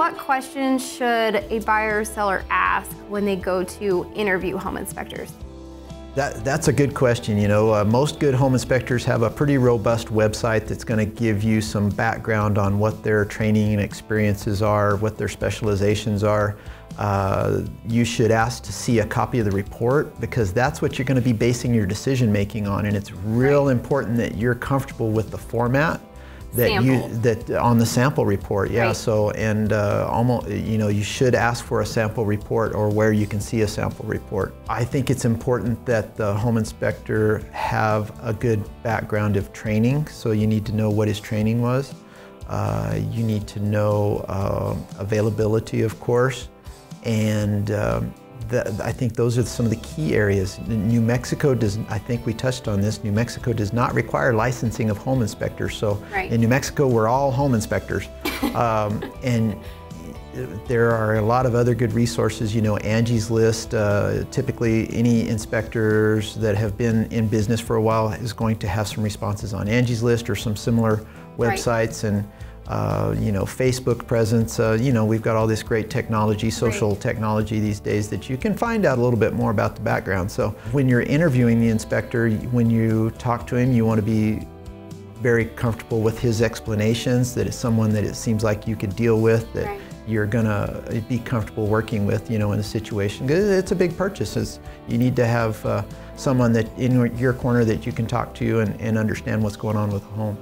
What questions should a buyer or seller ask when they go to interview home inspectors? That's a good question. You know, most good home inspectors have a pretty robust website that's going to give you some background on what their training and experiences are, what their specializations are. You should ask to see a copy of the report, because that's what you're going to be basing your decision making on, and it's real important that you're comfortable with the format that on the sample report. Yeah. Right. So, and almost, you know, you should ask for a sample report or where you can see a sample report. I think it's important that the home inspector have a good background of training. So you need to know what his training was. You need to know availability, of course, and I think those are some of the key areas. New Mexico I think we touched on this, New Mexico does not require licensing of home inspectors. So in New Mexico, we're all home inspectors. And there are a lot of other good resources, you know, Angie's List. Typically, any inspectors that have been in business for a while is going to have some responses on Angie's List or some similar websites. And you know, Facebook presence. You know, we've got all this great technology, social technology these days, that you can find out a little bit more about the background. So when you're interviewing the inspector, when you talk to him, you want to be very comfortable with his explanations, that it's someone that it seems like you could deal with, that you're gonna be comfortable working with, you know, in a situation. It's a big purchase. You need to have someone that in your corner that you can talk to and understand what's going on with the home.